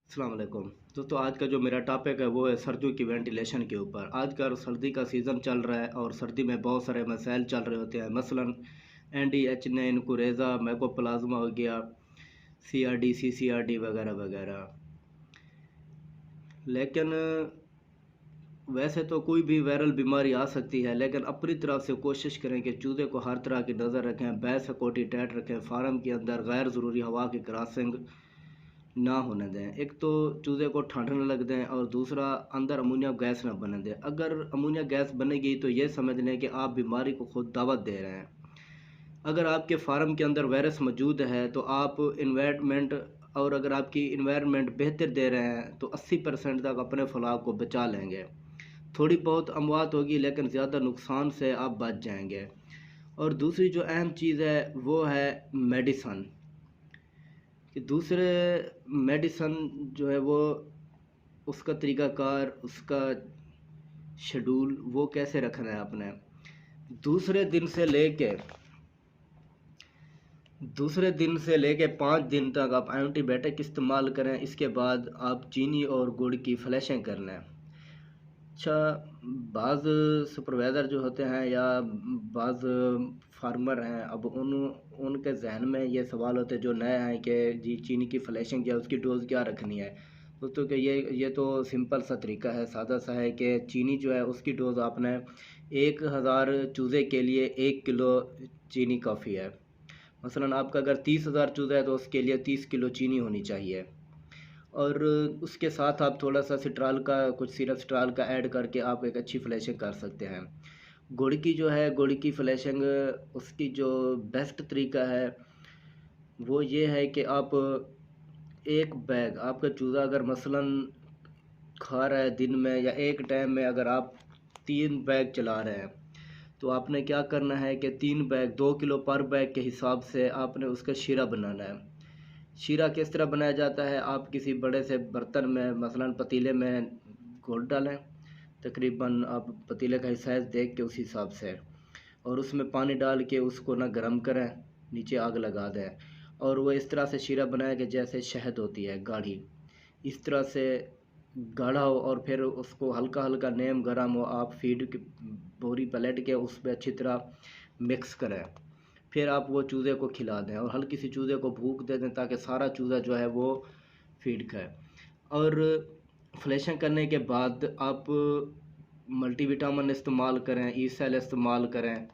अस्सलाम वालेकुम। दोस्तों, आज का जो मेरा टॉपिक है वो है सर्दियों की वेंटिलेशन के ऊपर। आजकल सर्दी का सीज़न चल रहा है और सर्दी में बहुत सारे मसाइल चल रहे होते हैं। मसलन NDH9 कुरेज़ा, माइकोप्लाज्मा हो गया, CRD, CCRD वगैरह वगैरह। लेकिन वैसे तो कोई भी वायरल बीमारी आ सकती है, लेकिन अपनी तरफ से कोशिश करें कि चूज़े को हर तरह की नज़र रखें, बायोसिक्योरिटी टाइट रखें, फार्म के अंदर गैर ज़रूरी हवा की क्रॉसिंग ना होने दें। एक तो चूज़े को ठंड न लग दें और दूसरा अंदर अमोनिया गैस ना बनने दें। अगर अमोनिया गैस बनेगी तो ये समझ लें कि आप बीमारी को खुद दावत दे रहे हैं। अगर आपके फार्म के अंदर वायरस मौजूद है तो आप इन्वायरमेंट और अगर आपकी इन्वायरमेंट बेहतर दे रहे हैं तो 80% तक अपने फलाह को बचा लेंगे। थोड़ी बहुत अमवात होगी लेकिन ज़्यादा नुकसान से आप बच जाएंगे। और दूसरी जो अहम चीज़ है वो है मेडिसन। कि दूसरे मेडिसन जो है वो उसका तरीक़ाकार, उसका शेड्यूल वो कैसे रखना है आपने। दूसरे दिन से लेके दूसरे दिन से लेके 5 दिन तक आप एंटीबायोटिक इस्तेमाल करें। इसके बाद आप चीनी और गुड़ की फ्लैशें कर लें। अच्छा, बाज़ सुपरवाइज़र जो होते हैं या बाज़ फार्मर हैं, अब उनके जहन में ये सवाल होते हैं जो नए हैं कि जी चीनी की फ्लैशिंग या उसकी डोज़ क्या रखनी है। दोस्तों कि ये तो सिंपल सा तरीका है, सादा सा है कि चीनी जो है उसकी डोज़ आपने 1000 चूज़े के लिए 1 किलो चीनी काफ़ी है। मसलन आपका अगर 30,000 चूज़ा है तो उसके लिए 30 किलो चीनी होनी चाहिए। और उसके साथ आप थोड़ा सा सिट्राल का कुछ सिरप सिट्राल का ऐड करके आप एक अच्छी फ्लैशिंग कर सकते हैं। गुड़ की जो है गुड़ की फ्लैशिंग, उसकी जो बेस्ट तरीका है वो ये है कि आप एक बैग, आपका चूज़ा अगर मसलन खा रहा है दिन में या एक टाइम में अगर आप 3 बैग चला रहे हैं तो आपने क्या करना है कि 3 बैग 2 किलो पर बैग के हिसाब से आपने उसका शीरा बनाना है। शीरा किस तरह बनाया जाता है, आप किसी बड़े से बर्तन में मसलन पतीले में घोल डालें। तकरीबन आप पतीले का साइज़ देख के उस हिसाब से, और उसमें पानी डाल के उसको ना गर्म करें, नीचे आग लगा दें और वो इस तरह से शीरा बनाया कि जैसे शहद होती है गाढ़ी, इस तरह से गाढ़ा हो। और फिर उसको हल्का हल्का नेम गर्म हो, आप फीड की बोरी पलट के उस पर अच्छी तरह मिक्स करें। फिर आप वो चूज़े को खिला दें और हल्की सी चूज़े को भूख दे दें ताकि सारा चूज़ा जो है वो फीड खाए। और फ्लैशिंग करने के बाद आप मल्टीविटामिन इस्तेमाल करें, ई सेल इस्तेमाल करें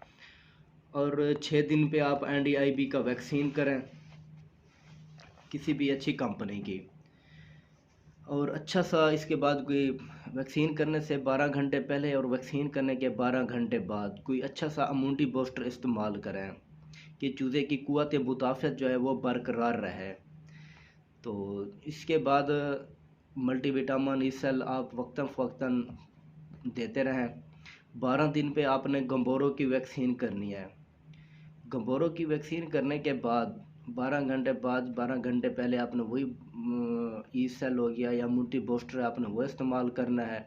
और 6 दिन पे आप NDIB का वैक्सीन करें किसी भी अच्छी कंपनी की। और अच्छा सा इसके बाद कोई वैक्सीन करने से 12 घंटे पहले और वैक्सीन करने के 12 घंटे बाद कोई अच्छा सा इम्यूनिटी बूस्टर इस्तेमाल करें कि चूज़े की क़ुव्वत मुदाफ़अत जो है वो बरकरार रहे। तो इसके बाद मल्टीविटामिन ई सेल आप वक्तन फ़वक्तन देते रहें। 12 दिन पे आपने गंबोरों की वैक्सीन करनी है। गंबोरों की वैक्सीन करने के बाद 12 घंटे बाद 12 घंटे पहले आपने वही ई सेल हो गया या इम्यूनिटी बूस्टर आपने वो इस्तेमाल करना है।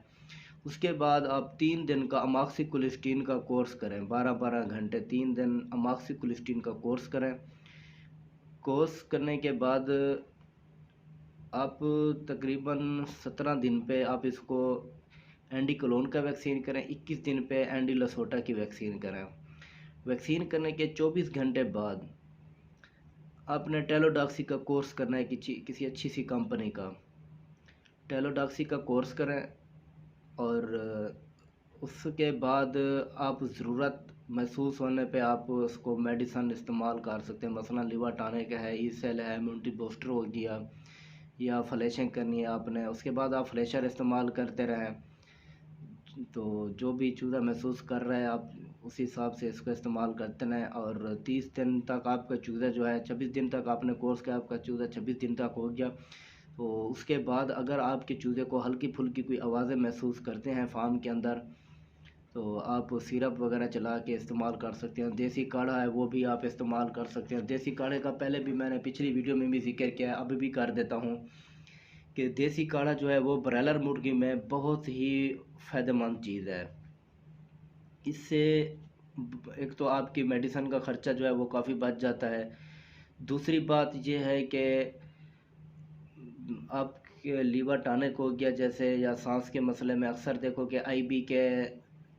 उसके बाद आप 3 दिन का अमॉक्सिक्लिस्टीन का कोर्स करें। 12-12 घंटे 3 दिन अमॉक्सिक्लिस्टीन का कोर्स करें। कोर्स करने के बाद आप तकरीबन 17 दिन पे आप इसको एंटीक्लोन का वैक्सीन करें। 21 दिन पे एंटीलसोटा की वैक्सीन करें। वैक्सीन करने के 24 घंटे बाद आपने टेलोडॉक्सी का कोर्स करना है किसी अच्छी सी कंपनी का। टेलोडॉक्सी का कोर्स करें और उसके बाद आप ज़रूरत महसूस होने पे आप उसको मेडिसन इस्तेमाल कर सकते हैं। मसलन लिवर टॉनिक है, ई सेल है, इम्यूनिटी बूस्टर हो गया, या फ्लैशिंग करनी है आपने, उसके बाद आप फ्लैशर इस्तेमाल करते रहें। तो जो भी चूज़ा महसूस कर रहा है आप उसी हिसाब से इसको इस्तेमाल करते रहें। और 30 दिन तक आपका चूज़ा जो है, 26 दिन तक आपने कोर्स किया, आपका चूज़ा 26 दिन तक हो गया। तो उसके बाद अगर आपके चूज़े को हल्की फुल्की कोई आवाज़ें महसूस करते हैं फार्म के अंदर तो आप सिरप वगैरह चला के इस्तेमाल कर सकते हैं। देसी काढ़ा है वो भी आप इस्तेमाल कर सकते हैं। देसी काढ़े का पहले भी मैंने पिछली वीडियो में भी जिक्र किया है, अभी भी कर देता हूँ कि देसी काढ़ा जो है वो ब्रायलर मुर्गी में बहुत ही फ़ायदेमंद चीज़ है। इससे एक तो आपकी मेडिसिन का ख़र्चा जो है वो काफ़ी बच जाता है। दूसरी बात ये है कि आप लीवर टॉनिक हो गया जैसे, या सांस के मसले में अक्सर देखो कि आईबी के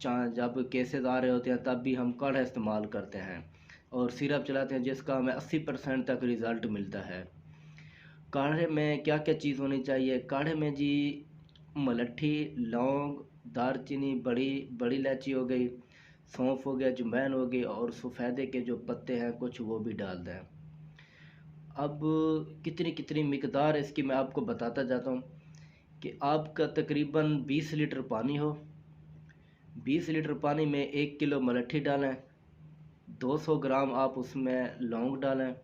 जब केसेस आ रहे होते हैं तब भी हम काढ़ा इस्तेमाल करते हैं और सिरप चलाते हैं जिसका हमें 80% तक रिज़ल्ट मिलता है। काढ़े में क्या क्या चीज़ होनी चाहिए? काढ़े में जी मलट्ठी, लौंग, दालचीनी, बड़ी बड़ी इलायची हो गई, सौंफ हो गया, अजवाइन हो गई और सफ़ेदे के जो पत्ते हैं कुछ वो भी डाल दें। अब कितनी कितनी मिकदार इसकी मैं आपको बताता जाता हूँ कि आपका तकरीबन 20 लीटर पानी हो, 20 लीटर पानी में 1 किलो मलट्ठी डालें, 200 ग्राम आप उसमें लौंग डालें,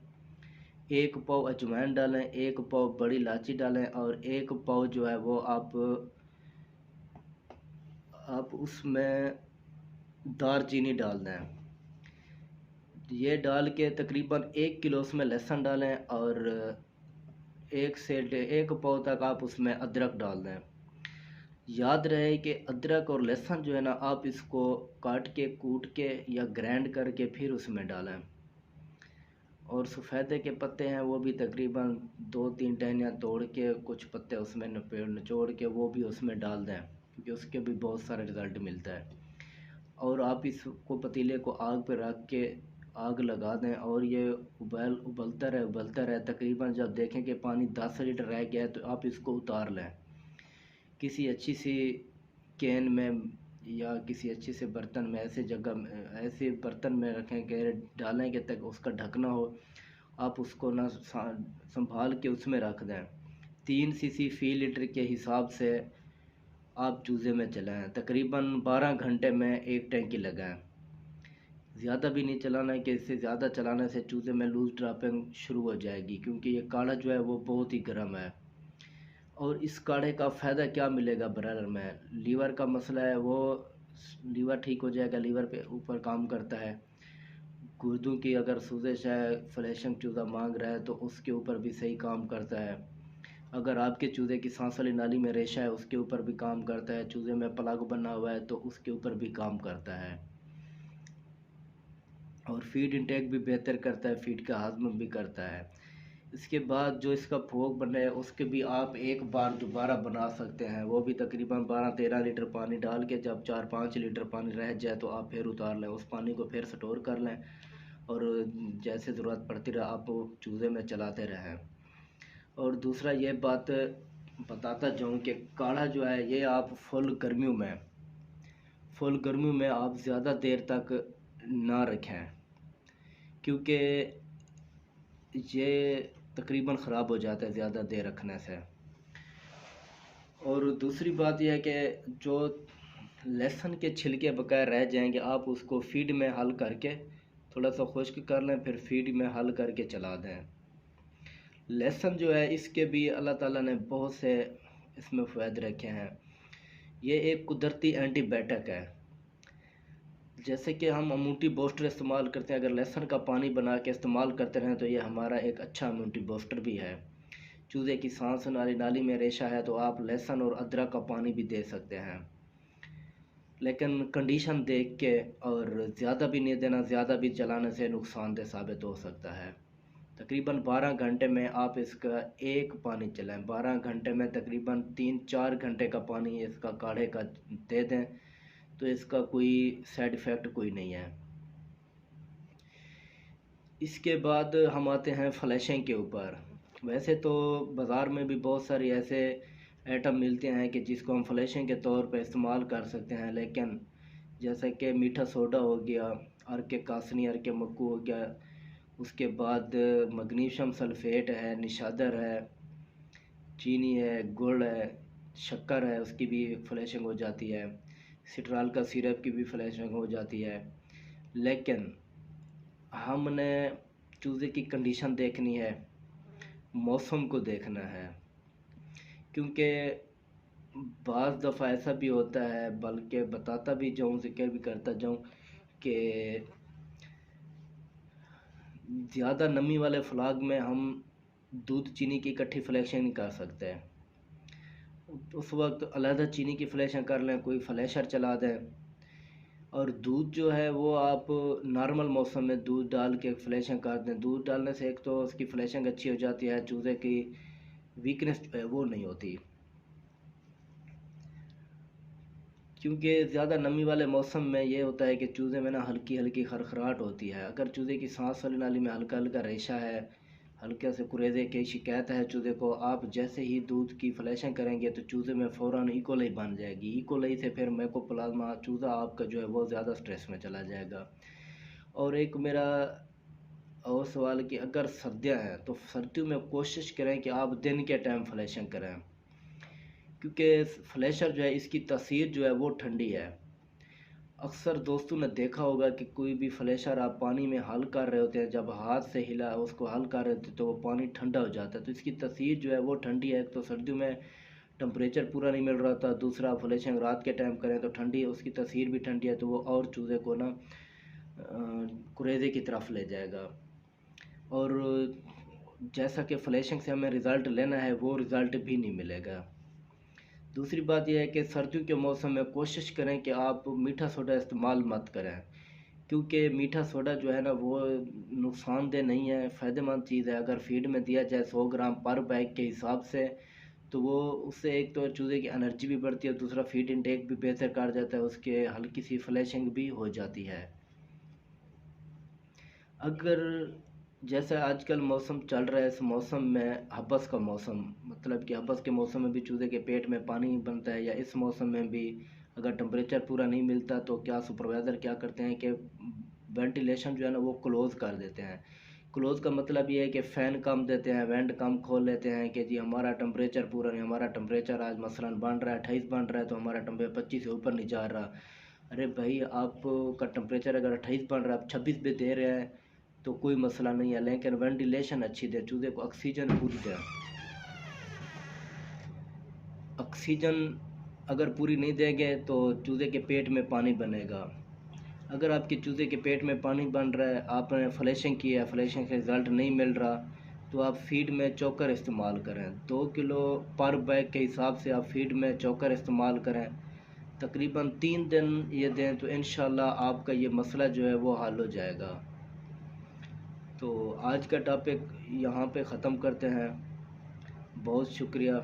1 पाव अजवाइन डालें, 1 पाव बड़ी इलायची डालें और 1 पाव जो है वो आप उसमें दालचीनी डाल दें। ये डाल के तकरीबन 1 किलो उसमें लहसुन डालें और 1 पाव तक आप उसमें अदरक डाल दें। याद रहे कि अदरक और लहसुन जो है ना, आप इसको काट के, कूट के या ग्राइंड करके फिर उसमें डालें। और सफ़ेदे के पत्ते हैं वो भी तकरीबन 2-3 टहनियाँ तोड़ के कुछ पत्ते उसमें निचोड़ के वो भी उसमें डाल दें, क्योंकि उसके भी बहुत सारा रिज़ल्ट मिलता है। और आप इसको पतीले को आग पे रख के आग लगा दें और ये उबलता रहे तकरीबन जब देखें कि पानी 10 लीटर रह गया है तो आप इसको उतार लें। किसी अच्छी सी कैन में या किसी अच्छे से बर्तन में, ऐसे बर्तन में रखें कि डालें कि तक उसका ढकना हो। आप उसको ना संभाल के उसमें रख दें। 3 सीसी फ़ी लीटर के हिसाब से आप चूज़े में चलाएं। तकरीबन 12 घंटे में एक टैंकी लगाएं। ज़्यादा भी नहीं चलाना है कि इससे ज़्यादा चलाने से चूज़े में लूज़ ड्रॉपिंग शुरू हो जाएगी, क्योंकि ये काढ़ा जो है वो बहुत ही गर्म है। और इस काढ़े का फ़ायदा क्या मिलेगा ब्रदर में? लीवर का मसला है वो लीवर ठीक हो जाएगा, लीवर पे ऊपर काम करता है। गुर्दों की अगर सूजश है, फ्लैशिंग चूज़ा मांग रहा है तो उसके ऊपर भी सही काम करता है। अगर आपके चूज़े की सांस वाली नाली में रेशा है उसके ऊपर भी काम करता है। चूज़े में प्लग बना हुआ है तो उसके ऊपर भी काम करता है। और फीड इंटेक भी बेहतर करता है, फीड का हाजम भी करता है। इसके बाद जो इसका भोग बना है उसके भी आप एक बार दोबारा बना सकते हैं। वो भी तकरीबन 12-13 लीटर पानी डाल के जब 4-5 लीटर पानी रह जाए तो आप फिर उतार लें, उस पानी को फिर स्टोर कर लें और जैसे ज़रूरत पड़ती रहे आप चूज़े में चलाते रहें। और दूसरा ये बात बताता जाऊँ कि काढ़ा जो है ये आप फुल गर्मियों में आप ज़्यादा देर तक ना रखें, क्योंकि ये तकरीबन ख़राब हो जाता है ज़्यादा देर रखने से। और दूसरी बात यह है कि जो लहसुन के छिलके बकाया रह जाएंगे आप उसको फीड में हल करके थोड़ा सा खुश्क कर लें, फिर फीड में हल करके चला दें। लहसुन जो है इसके भी अल्लाह ताला ने बहुत से इसमें फ़ायदे रखे हैं। ये एक कुदरती एंटीबायोटिक है। जैसे कि हम इम्यूनिटी बूस्टर इस्तेमाल करते हैं, अगर लहसुन का पानी बना के इस्तेमाल करते रहें तो ये हमारा एक अच्छा इम्यूनिटी बूस्टर भी है। चूज़े की सांस नाली में रेशा है तो आप लहसुन और अदरक का पानी भी दे सकते हैं, लेकिन कंडीशन देख के। और ज़्यादा भी नहीं देना, ज़्यादा भी चलाने से नुकसानदेह साबित हो सकता है। तकरीबन 12 घंटे में आप इसका एक पानी चलाएं। 12 घंटे में तकरीबन 3-4 घंटे का पानी इसका काढ़े का दे दें तो इसका कोई साइड इफ़ेक्ट कोई नहीं है। इसके बाद हम आते हैं फ्लैशिंग के ऊपर। वैसे तो बाज़ार में भी बहुत सारे ऐसे आइटम मिलते हैं कि जिसको हम फ्लैशिंग के तौर पे इस्तेमाल कर सकते हैं, लेकिन जैसे कि मीठा सोडा हो गया, अर्के कासनी, अर्के मक्कू हो गया, उसके बाद मैग्नीशियम सल्फेट है, निशादर है, चीनी है, गुड़ है, शक्कर है, उसकी भी फ्लैशिंग हो जाती है। सिट्राल का सिरप की भी फ्लैशिंग हो जाती है। लेकिन हमने चूज़े की कंडीशन देखनी है, मौसम को देखना है, क्योंकि बाज़ दफ़ा ऐसा भी होता है, बल्कि बताता भी जाऊँ, ज़िक्र भी करता जाऊँ कि ज़्यादा नमी वाले फ्लाग में हम दूध चीनी की इकट्ठी फ्लैशिंग नहीं कर सकते। उस वक्त अलहदा चीनी की फ्लैशिंग कर लें, कोई फ्लैशर चला दें। और दूध जो है वो आप नॉर्मल मौसम में दूध डाल के फ्लैशिंग कर दें। दूध डालने से एक तो उसकी फ्लैशिंग अच्छी हो जाती है, चूज़े की वीकनेस जो है वो नहीं होती। क्योंकि ज़्यादा नमी वाले मौसम में ये होता है कि चूज़े में ना हल्की हल्की खरखराहट होती है। अगर चूज़े की सांस वाली नाली में हल्का हल्का रेशा है, हल्के से कुरेज़े की शिकायत है चूज़े को, आप जैसे ही दूध की फ्लैशिंग करेंगे तो चूज़े में फ़ौरन इकोलाई बन जाएगी। इकोलाई से फिर माइकोप्लाज्मा, चूज़ा आपका जो है वो ज़्यादा स्ट्रेस में चला जाएगा। और एक मेरा और सवाल कि अगर सर्दियाँ हैं तो सर्दियों में कोशिश करें कि आप दिन के टाइम फ्लैशिंग करें, क्योंकि फ्लैशर जो है इसकी तासीर जो है वो ठंडी है। अक्सर दोस्तों ने देखा होगा कि कोई भी फ्लैशर आप पानी में हल कर रहे होते हैं, जब हाथ से हिला उसको हल कर रहे होते तो वो पानी ठंडा हो जाता है, तो इसकी तासीर जो है वो ठंडी है। तो सर्दियों में टम्परेचर पूरा नहीं मिल रहा था, दूसरा फ्लैशिंग रात के टाइम करें तो ठंडी है, उसकी तासीर भी ठंडी है, तो वो और चूज़े को ना कुरेज़े की तरफ ले जाएगा। और जैसा कि फ्लैशिंग से हमें रिज़ल्ट लेना है वो रिज़ल्ट भी नहीं मिलेगा। दूसरी बात यह है कि सर्दियों के मौसम में कोशिश करें कि आप मीठा सोडा इस्तेमाल मत करें, क्योंकि मीठा सोडा जो है ना वो नुकसानदेह नहीं है, फ़ायदेमंद चीज़ है। अगर फीड में दिया जाए 100 ग्राम पर बैग के हिसाब से, तो वो उससे एक तो चूज़े की एनर्जी भी बढ़ती है, दूसरा फीड इंटेक भी बेहतर कर जाता है, उसके हल्की सी फ्लैशिंग भी हो जाती है। अगर जैसे आजकल मौसम चल रहा है, इस मौसम में हब्बस का मौसम, मतलब कि हब्बस के मौसम में भी चूज़े के पेट में पानी बनता है, या इस मौसम में भी अगर टेम्परेचर पूरा नहीं मिलता तो क्या सुपरवाइज़र क्या करते हैं कि वेंटिलेशन जो है ना वो क्लोज़ कर देते हैं। क्लोज़ का मतलब ये है कि फ़ैन कम देते हैं, वेंट कम खोल लेते हैं कि जी हमारा टेम्परेचर पूरा नहीं, हमारा टेम्परेचर आज मसलन बन रहा है 28 बन रहा है तो हमारा टेम्परेचर 25 से ऊपर नहीं जा रहा। अरे भाई, आपका टेम्परेचर अगर 28 बन रहा है, आप 26 भी दे रहे हैं तो कोई मसला नहीं है, लेकिन वेंटिलेशन अच्छी दे, चूज़े को ऑक्सीजन पूरी दे। ऑक्सीजन अगर पूरी नहीं देंगे तो चूज़े के पेट में पानी बनेगा। अगर आपके चूज़े के पेट में पानी बन रहा है, आपने फ्लैशिंग की है, फ्लैशिंग का रिज़ल्ट नहीं मिल रहा, तो आप फीड में चोकर इस्तेमाल करें। 2 किलो पर बैग के हिसाब से आप फीड में चोकर इस्तेमाल करें, तकरीबन 3 दिन ये दें तो इंशाल्लाह आपका ये मसला जो है वो हल हो जाएगा। तो आज का टॉपिक यहाँ पे ख़त्म करते हैं। बहुत शुक्रिया।